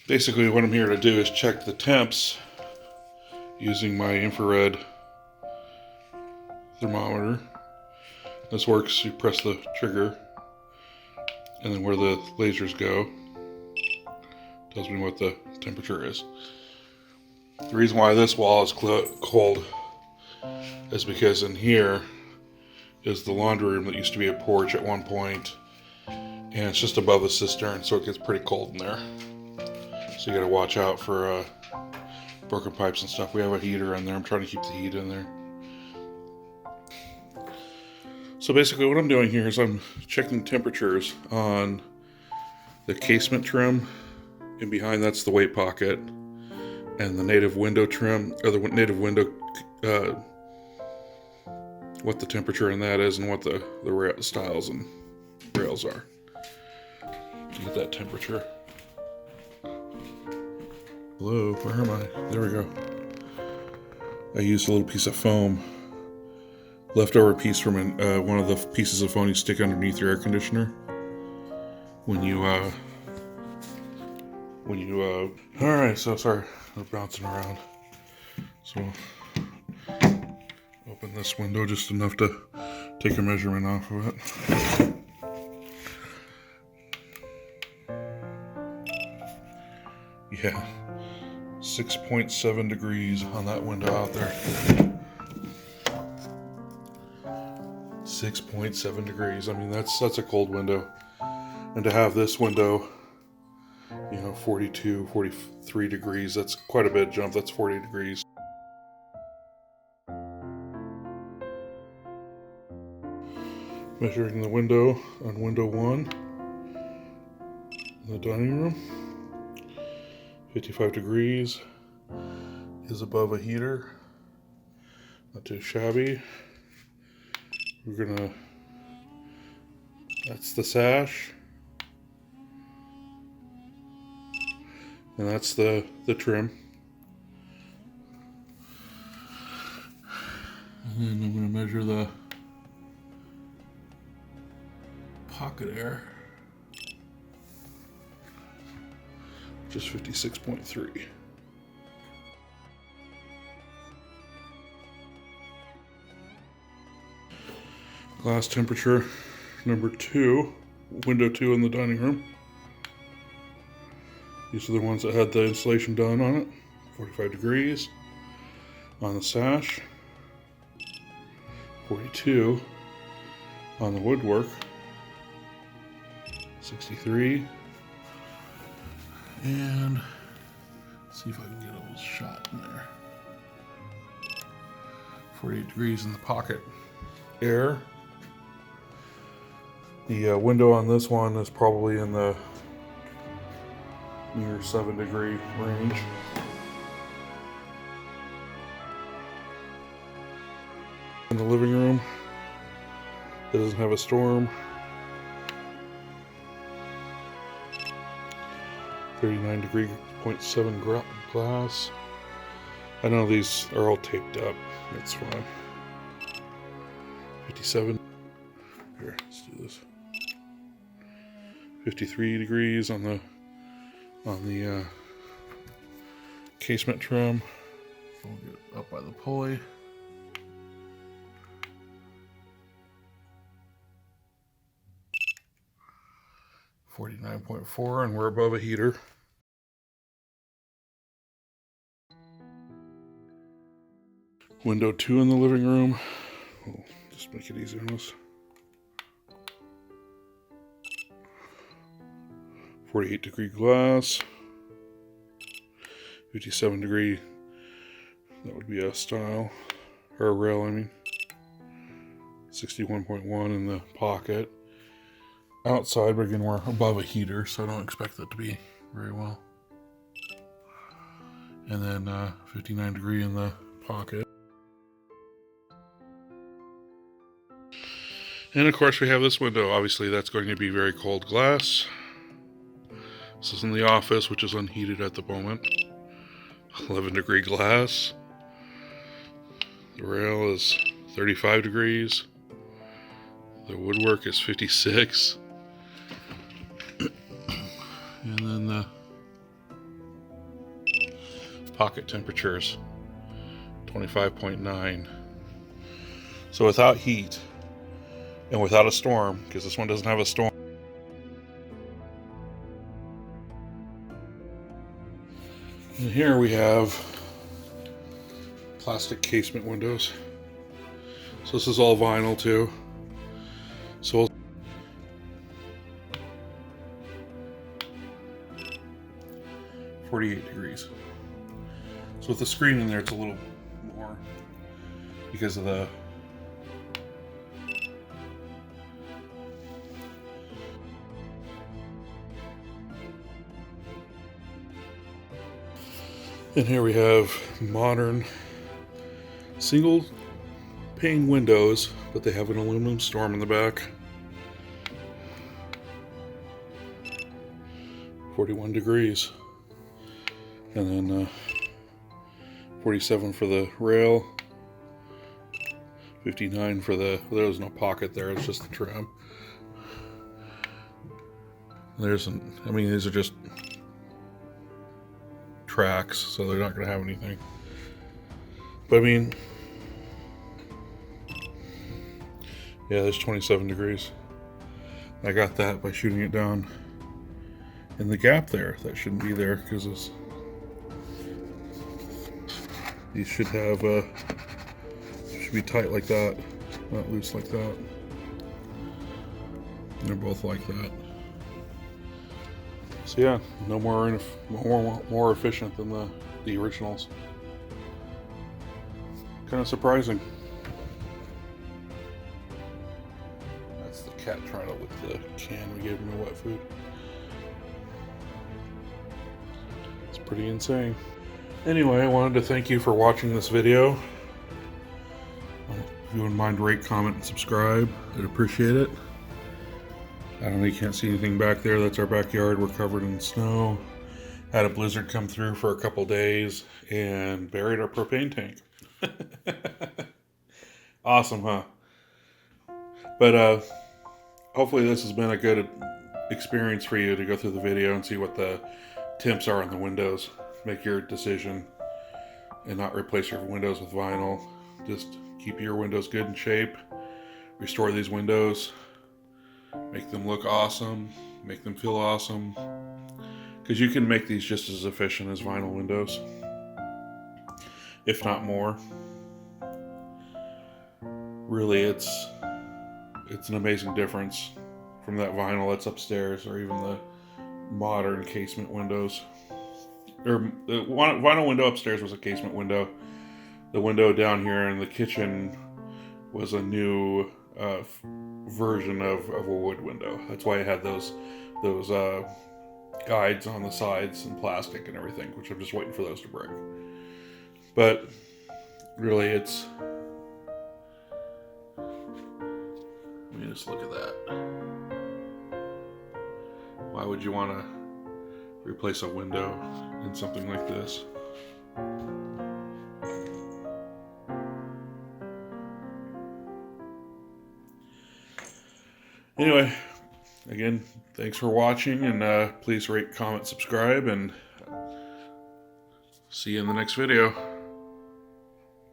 Basically what I'm here to do is check the temps using my infrared thermometer. This works, you press the trigger and then where the lasers go tells me what the temperature is. The reason why this wall is cold is because in here is the laundry room that used to be a porch at one point, and it's just above the cistern, so it gets pretty cold in there. So you gotta watch out for broken pipes and stuff. We have a heater in there. I'm trying to keep the heat in there. So basically what I'm doing here is I'm checking temperatures on the casement trim, and behind that's the weight pocket, and the native window trim, or the native window, what the temperature in that is and what the stiles and rails are to get that temperature. Hello, where am I? There we go. I used a little piece of foam, leftover piece from one of the pieces of foam you stick underneath your air conditioner when you all right, so sorry, we're bouncing around. So open this window just enough to take a measurement off of it. Yeah, 6.7 degrees on that window out there. 6.7 degrees. I mean, that's a cold window. And to have this window, 42, 43 degrees, that's quite a bit jump. That's 40 degrees. Measuring the window on window 1 in the dining room. 55 degrees is above a heater. Not too shabby. That's the sash. And that's the trim. And then I'm going to measure the pocket air, which is 56.3. Glass temperature number 2, window 2 in the dining room. These are the ones that had the insulation done on it. 45 degrees on the sash. 42 on the woodwork. 63. And let's see if I can get a little shot in there. 48 degrees in the pocket air. The window on this one is probably in the near 7 degree range. In the living room, it doesn't have a storm. 39 degree 0.7 glass. I know these are all taped up. That's fine. 57. Here, let's do this. 53 degrees on the casement trim. We'll get up by the pulley. .4, and we're above a heater. Window 2 in the living room. We'll just make it easier on us. 48 degree glass. 57 degree. That would be a stile, or a rail, I mean. 61.1 in the pocket. Outside, but again, we're above a heater, so I don't expect that to be very well. And then 59 degree in the pocket. And of course we have this window. Obviously that's going to be very cold glass. This is in the office, which is unheated at the moment. 11 degree glass. The rail is 35 degrees. The woodwork is 56. And then the pocket temperatures, 25.9. So without heat and without a storm, because this one doesn't have a storm. And here we have plastic casement windows. So this is all vinyl too. So 48 degrees. So with the screen in there, it's a little more because of the and here we have modern single pane windows, but they have an aluminum storm in the back. 41 degrees. And then 47 for the rail. 59 for the, there was no pocket there, it's just the trim. There's an, I mean, these are just tracks, so they're not going to have anything. But I mean, yeah, there's 27 degrees. I got that by shooting it down in the gap there. That shouldn't be there because these should have should be tight like that, not loose like that. They're both like that. So yeah, no more efficient than the originals. Kind of surprising. That's the cat trying to lick the can we gave him of wet food. It's pretty insane. Anyway, I wanted to thank you for watching this video. If you wouldn't mind, rate, comment, and subscribe. I'd appreciate it. I don't know, you can't see anything back there. That's our backyard. We're covered in snow. Had a blizzard come through for a couple days and buried our propane tank. Awesome, huh? But hopefully this has been a good experience for you to go through the video and see what the temps are on the windows. Make your decision and not replace your windows with vinyl. Just keep your windows good in shape. Restore these windows. Make them look awesome. Make them feel awesome. Because you can make these just as efficient as vinyl windows, if not more. Really, it's an amazing difference from that vinyl that's upstairs, or even the modern casement windows. Or the vinyl window upstairs was a casement window. The window down here in the kitchen was a new version of a wood window. That's why it had those guides on the sides and plastic and everything, which I'm just waiting for those to break. But really, it's, let me just look at that. Why would you want to replace a window in something like this? Anyway, again, thanks for watching, and please rate, comment, subscribe, and see you in the next video.